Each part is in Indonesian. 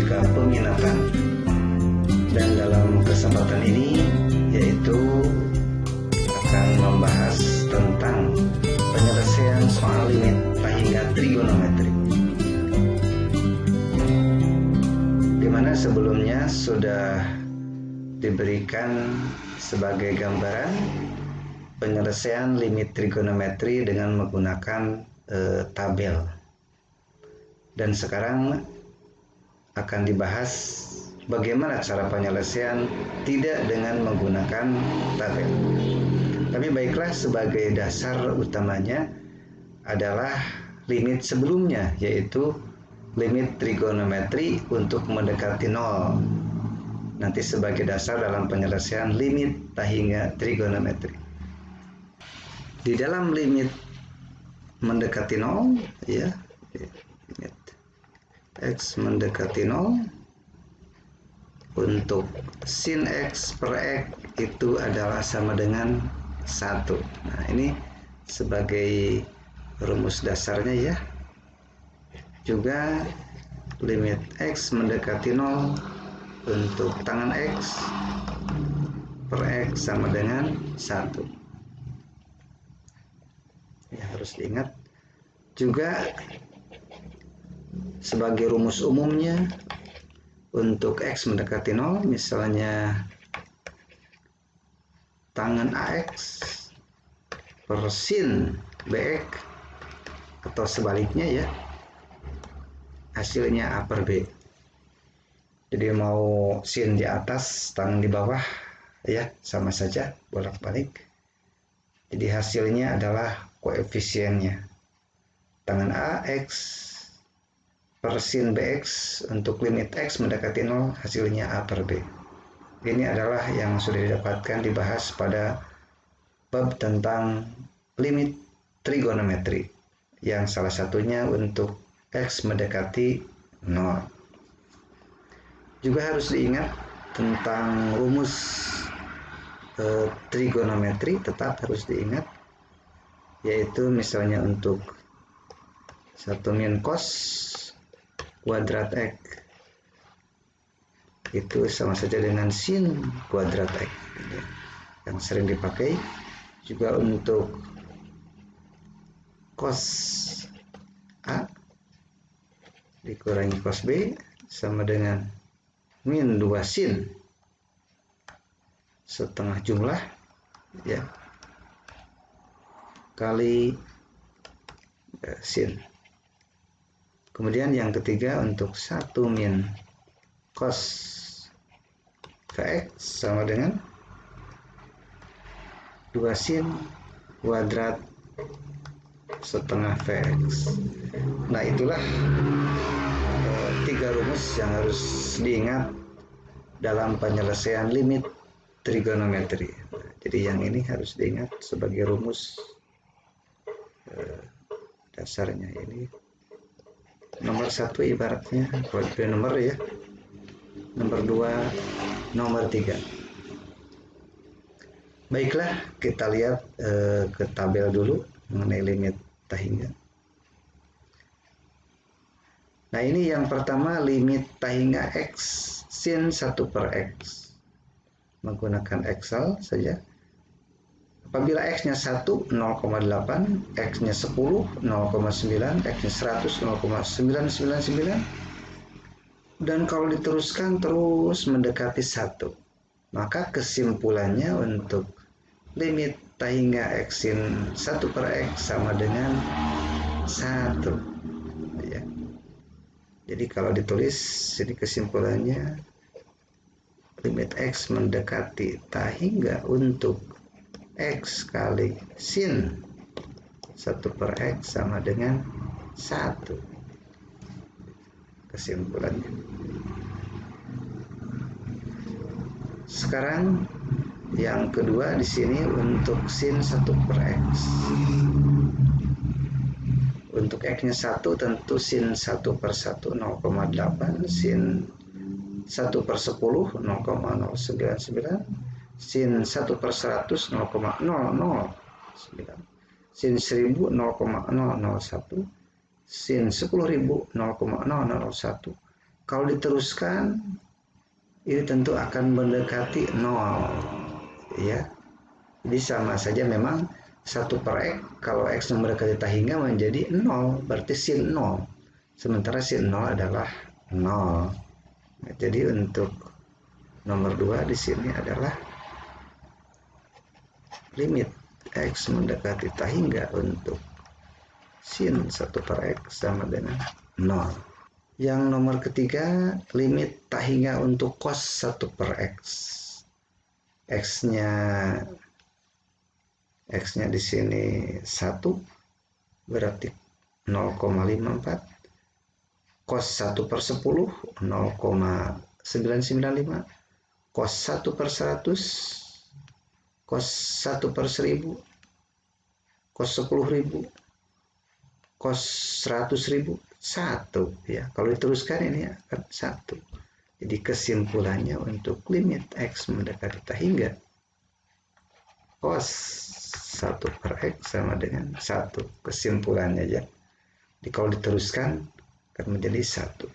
juga peminatan. Dan dalam kesempatan ini yaitu akan membahas tentang penyelesaian soal limit hingga trigonometri, dimana sebelumnya sudah diberikan sebagai gambaran penyelesaian limit trigonometri dengan menggunakan tabel. Dan sekarang akan dibahas bagaimana cara penyelesaian tidak dengan menggunakan tabel. Tapi baiklah, sebagai dasar utamanya adalah limit sebelumnya, yaitu limit trigonometri untuk mendekati nol. Nanti sebagai dasar dalam penyelesaian limit hingga trigonometri. Di dalam limit mendekati nol, ya, limit x mendekati nol, untuk sin x per x itu adalah sama dengan 1. Nah, ini sebagai rumus dasarnya ya. Juga limit x mendekati 0 untuk tangan x per x sama dengan 1. Ya, harus diingat. Juga sebagai rumus umumnya untuk x mendekati 0, misalnya tangan ax per sin bx, atau sebaliknya ya, hasilnya a per b. Jadi mau sin di atas, tangan di bawah, ya sama saja, bolak-balik. Jadi hasilnya adalah koefisiennya. Tangan ax per sin bx untuk limit x mendekati 0, hasilnya a per b. Ini adalah yang sudah didapatkan dibahas pada bab tentang limit trigonometri, yang salah satunya untuk x mendekati 0. Juga harus diingat tentang rumus trigonometri, tetap harus diingat, yaitu misalnya untuk 1 min cos kuadrat x itu sama saja dengan sin kuadrat x, yang sering dipakai. Juga untuk cos a dikurangi cos b sama dengan min 2 sin setengah jumlah, ya, kali sin. Kemudian yang ketiga untuk 1 min cos Vx sama dengan 2 sin kuadrat setengah Vx. Nah, itulah 3 rumus yang harus diingat dalam penyelesaian limit trigonometri. Jadi yang ini harus diingat sebagai rumus dasarnya. Ini nomor 1 ibaratnya kode nomor ya, nomor 2, nomor 3. Baiklah, kita lihat ke tabel dulu mengenai limit hingga. Nah, ini yang pertama, limit hingga x sin 1 per x. Menggunakan Excel saja. Apabila x-nya 1, 0,8, x-nya 10, 0,9, x-nya 100, 0,999. Dan kalau diteruskan terus mendekati 1, maka kesimpulannya untuk limit hingga x sin 1 per x sama dengan 1. Ya. Jadi kalau ditulis, jadi kesimpulannya limit x mendekati hingga untuk x kali sin 1 per x sama dengan 1. Kesimpulannya. Sekarang yang kedua di sini untuk sin 1 per x. Untuk x-nya 1 tentu sin 1 per 1 0,8, sin 1 per 10 0,099, sin 1 per 100 0,009, sin 1000 0,001, sin 10.000 0,001, Kalau diteruskan, ini tentu akan mendekati 0, ya. Jadi sama saja memang 1/x, kalau x mendekati tahingga menjadi 0, berarti sin 0. Sementara sin 0 adalah 0. Nah, jadi untuk nomor 2 di sini adalah limit x mendekati tahingga untuk sin 1/x sama dengan 0. Yang nomor ketiga, limit tahingga untuk cos 1/x. X-nya di sini 1, berarti 0,54. Cos 1/10, 0,995. Cos 1/100, cos 1/1000, cos 10.000, cos 100.000, 1, ya. Kalau diteruskan ini akan 1. Jadi kesimpulannya untuk limit x mendekati tahingga, cos 1/x sama dengan 1. Kesimpulannya ya. Jadi kalau diteruskan akan menjadi 1.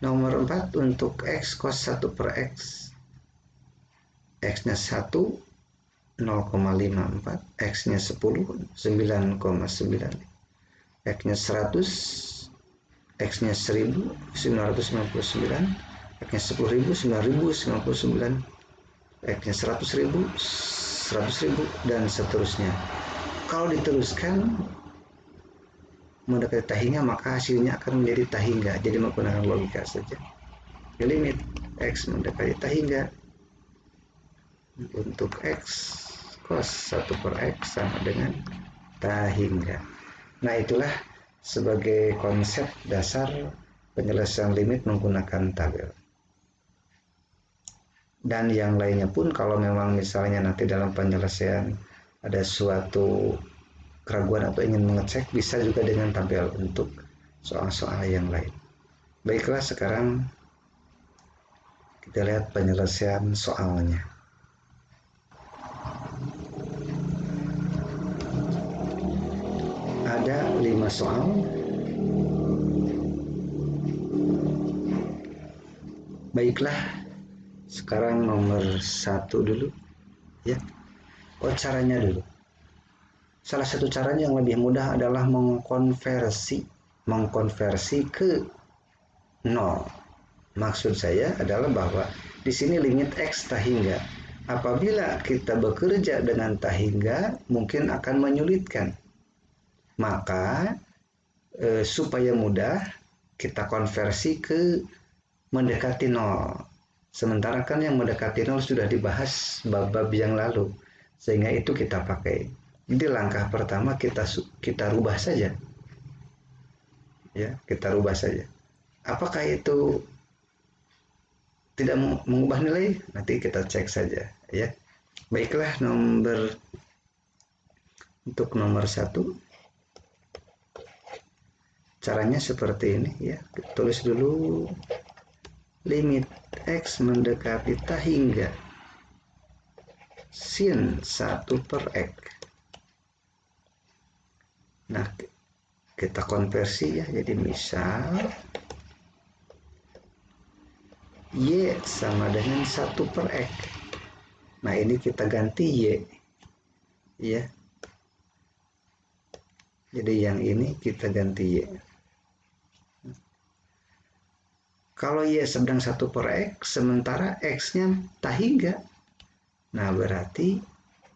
Nomor 4 untuk x cos 1/x. X-nya 1, 0,54. X-nya 10, 9,9. X-nya 100, X-nya 1000, 999. X-nya 10.000, 9.099. X-nya 100.000, 100.000, dan seterusnya. Kalau diteruskan mendekati tahingga, maka hasilnya akan menjadi tahingga. Jadi menggunakan logika saja. Limit x mendekati tahingga untuk x cos 1/x sama dengan tahingga. Nah, itulah sebagai konsep dasar penyelesaian limit menggunakan tabel. Dan yang lainnya pun, kalau memang misalnya nanti dalam penyelesaian ada suatu keraguan atau ingin mengecek, bisa juga dengan tabel untuk soal-soal yang lain. Baiklah, sekarang kita lihat penyelesaian soalnya. Ada 5 soal. Baiklah, sekarang nomor 1 dulu, ya. Caranya dulu. Salah satu caranya yang lebih mudah adalah mengkonversi ke 0. Maksud saya adalah bahwa di sini limit x tahingga. Apabila kita bekerja dengan tahingga, mungkin akan menyulitkan. Maka supaya mudah, kita konversi ke mendekati 0. Sementara kan yang mendekati 0 sudah dibahas bab-bab yang lalu, sehingga itu kita pakai. Jadi langkah pertama kita rubah saja, ya, kita rubah saja. Apakah itu tidak mengubah nilai? Nanti kita cek saja, ya. Baiklah, untuk nomor 1, caranya seperti ini, ya. Tulis dulu limit x mendekati tahingga sin 1/x. Nah, kita konversi ya, jadi misal y sama dengan 1/x. Nah, ini kita ganti y, ya. Jadi yang ini kita ganti y. Kalau y sedang 1/x, sementara x-nya tahingga, nah berarti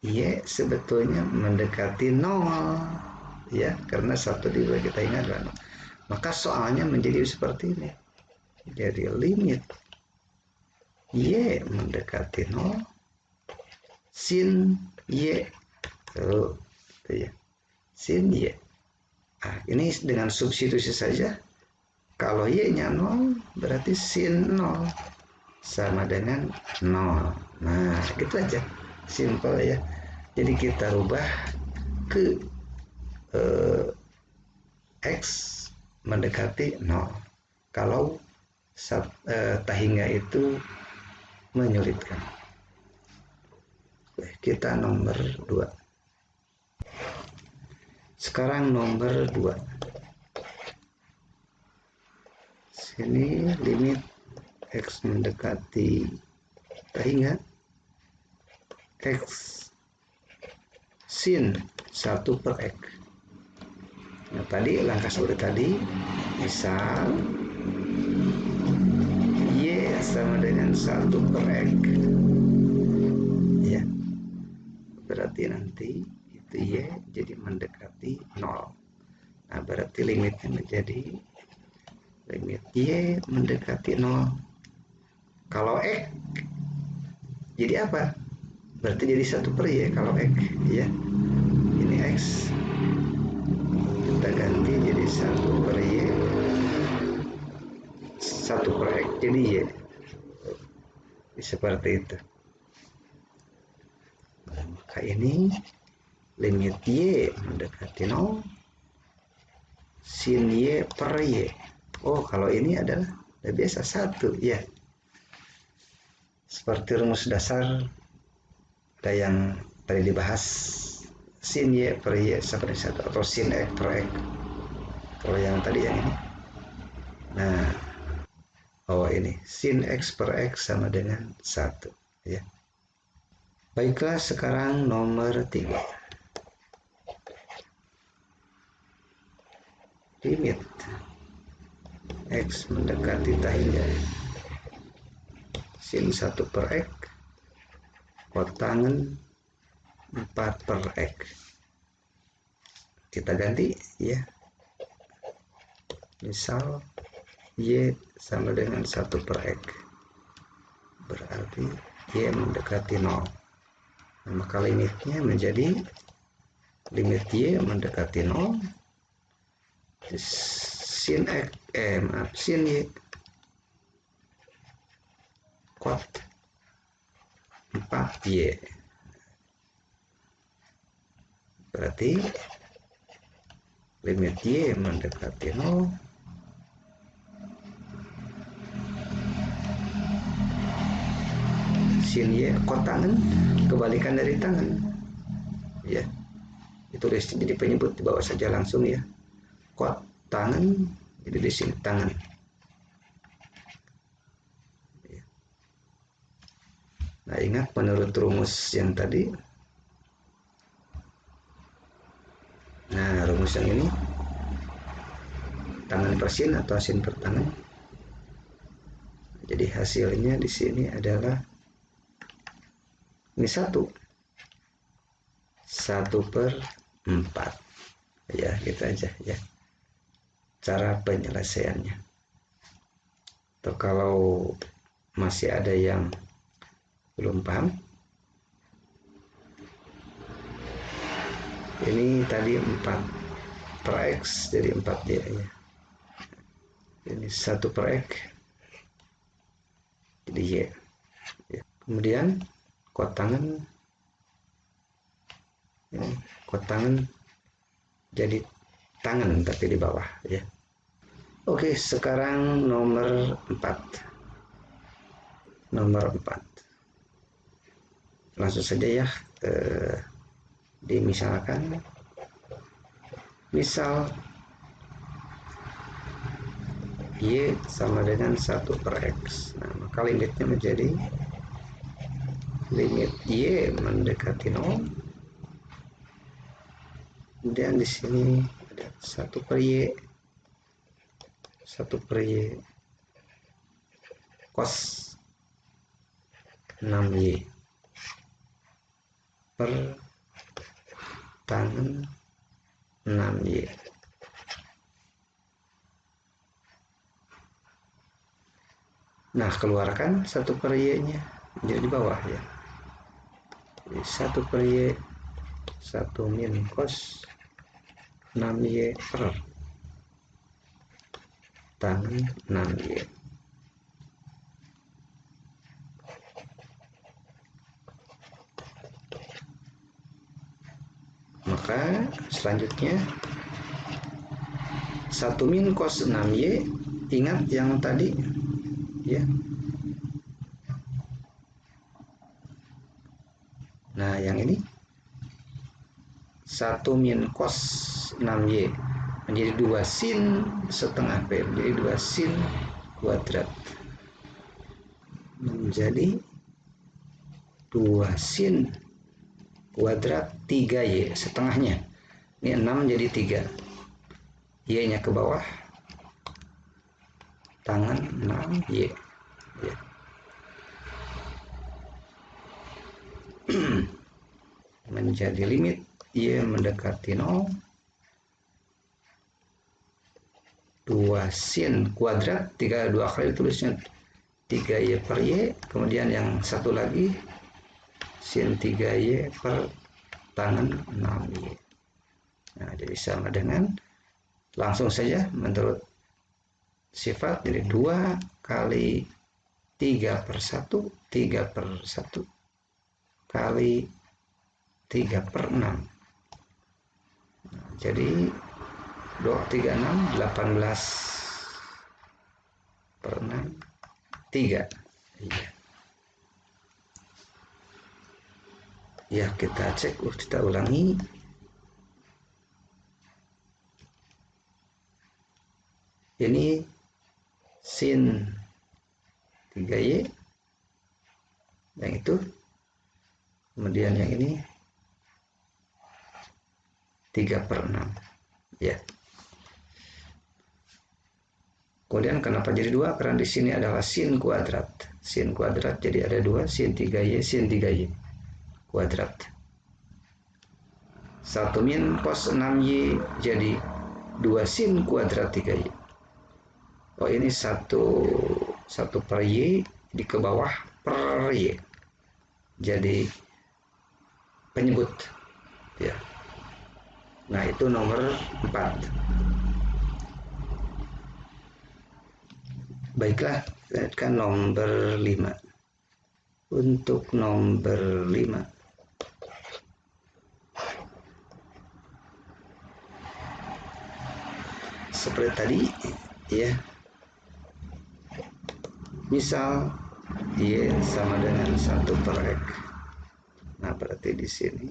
y sebetulnya mendekati 0. Ya, karena 1 dibagi tahingga adalah 0. Maka soalnya menjadi seperti ini. Jadi limit y mendekati 0 sin y. Ya. Sin y. Nah, ini dengan substitusi saja. Kalau y-nya 0, berarti sin 0 sama dengan 0. Nah, gitu aja. Simple ya. Jadi kita rubah ke x mendekati 0. Kalau tahingga itu menyulitkan. Kita nomor 2. Sekarang nomor 2. sini limit X mendekati, kita ingat X sin 1/X. Nah tadi langkah seperti tadi, misal Y sama dengan 1/X ya, berarti nanti itu Y jadi mendekati 0. Nah berarti limitnya menjadi limit Y mendekati 0. Kalau X jadi apa? Berarti jadi 1/Y kalau X ya. Ini X kita ganti jadi 1/Y, 1/X jadi Y. Seperti itu. Nah, maka ini limit Y mendekati 0 sin Y per Y. Oh, kalau ini adalah biasa 1 ya. Seperti rumus dasar ada yang tadi dibahas, sin Y per Y sama dengan 1 atau sin X per X. Kalau yang tadi yang ini. Nah, oh ini sin X per X sama dengan 1 ya. Baiklah, sekarang nomor 3. Limit X mendekati hingga sin 1/X kotangan 4/X. Kita ganti ya. Misal Y sama dengan 1/X. Berarti Y mendekati 0. Nah, maka limitnya menjadi limit Y mendekati 0 sin X sin Y kot 4Y. Berarti limit Y mendekati 0 sin Y kot tangan, kebalikan dari tangan ya. Ditulis jadi penyebut di bawah saja langsung ya. Kot tangan, jadi di sini tangan. Nah ingat menurut rumus yang tadi, nah rumus yang ini tangan per sin atau sin per tangan. Jadi hasilnya di sini adalah ini 1/4 ya, gitu aja ya cara penyelesaiannya. Atau kalau masih ada yang belum paham, ini tadi 4/X jadi 4Y ya. Ini 1/X jadi Y ya. Kemudian kotangan ini, kotangan jadi tangan tapi di bawah ya. Oke, sekarang nomor 4. Langsung saja ya, dimisalkan. Misal Y sama dengan 1/X. Nah, maka limitnya menjadi limit Y mendekati 0. Kemudian di sini ada 1/Y cos 6Y per tangan 6Y. Nah, keluarkan 1/Y nya jadi di bawah ya. Jadi 1/Y 1 min cos 6Y per tangan 6Y. Maka selanjutnya 1 min cos 6Y, ingat yang tadi ya. Nah yang ini 1 min cos 6Y menjadi 2 sin setengah P, menjadi 2 sin kuadrat menjadi 2 sin kuadrat 3y setengahnya. Ini 6 jadi 3. Y-nya ke bawah. Tangan 6y. Ya. Menjadi limit y mendekati 0. 2 sin kuadrat, 2 kali tulisnya 3y per y, kemudian yang satu lagi sin 3y per tangan 6y. Nah, jadi sama dengan, langsung saja menurut sifat, jadi 2 kali 3 per 1, 3 per 1 kali 3 per 6. Nah, jadi 2, 3, 6, 18 per 6, 3. Iya. Ya, kita cek, kita ulangi. Ini sin 3y, yang itu, kemudian yang ini 3 per 6. Ya. Kemudian kenapa jadi 2? Karena di sini adalah sin kuadrat. Sin kuadrat jadi ada 2, sin 3y, sin 3y kuadrat. 1 min cos 6y jadi 2 sin kuadrat 3y. Oh, ini 1 per y di ke bawah per y. Jadi penyebut. Ya. Nah, itu nomor 4. Baiklah, kan nomor 5. Untuk nomor 5. Seperti tadi, ya. Misal y sama dengan 1 per x. Nah, berarti di sini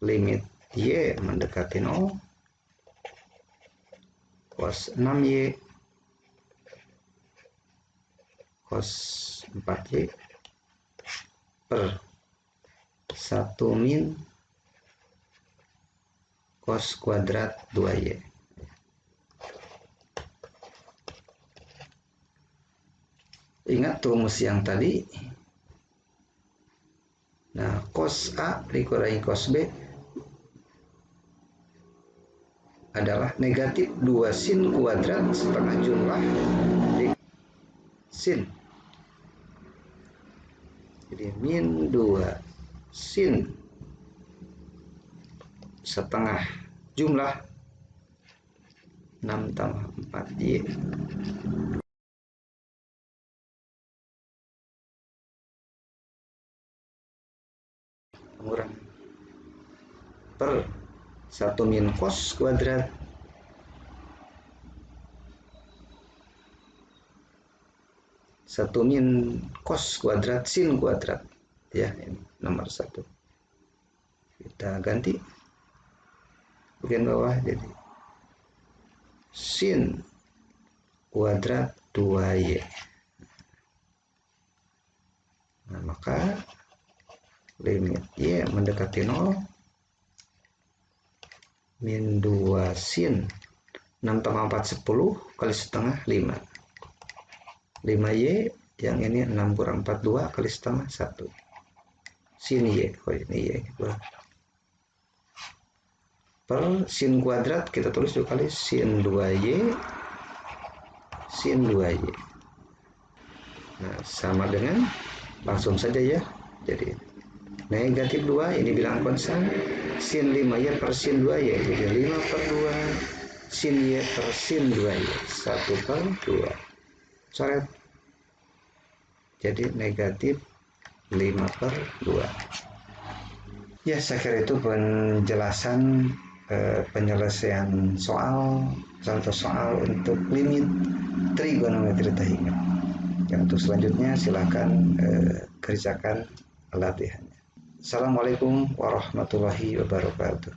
limit y mendekati 0, cos 6y cos 4y per 1 min cos kuadrat 2y. Ingat rumus yang tadi. Nah, cos A dikurangi cos B adalah negatif 2 sin kuadrat setengah jumlah sin. Jadi min 2 sin setengah jumlah 6 tambah 4y kurang per 1 min cos kuadrat sin kuadrat. Ya, ini nomor 1. Kita ganti bagian bawah jadi sin kuadrat 2y. Nah, maka limit y mendekati 0 min 2 sin 6 tambah 4 10 kali setengah 5. 5y, yang ini 6 kurang 4 2 kali setengah 1 sin y. Oh, ini y per sin kuadrat kita tulis 2 kali sin 2y sin 2y. Nah, sama dengan, langsung saja ya, jadi negatif 2 ini bilang konstan, sin 5y per sin 2y jadi 5 per 2 sin y per sin 2y 1 per 2 coret, jadi negatif 5 per 2. Ya, saya kira itu penjelasan penyelesaian contoh soal untuk limit trigonometri tahingan. Yang untuk selanjutnya silakan kerjakan latihannya. Assalamualaikum warahmatullahi wabarakatuh.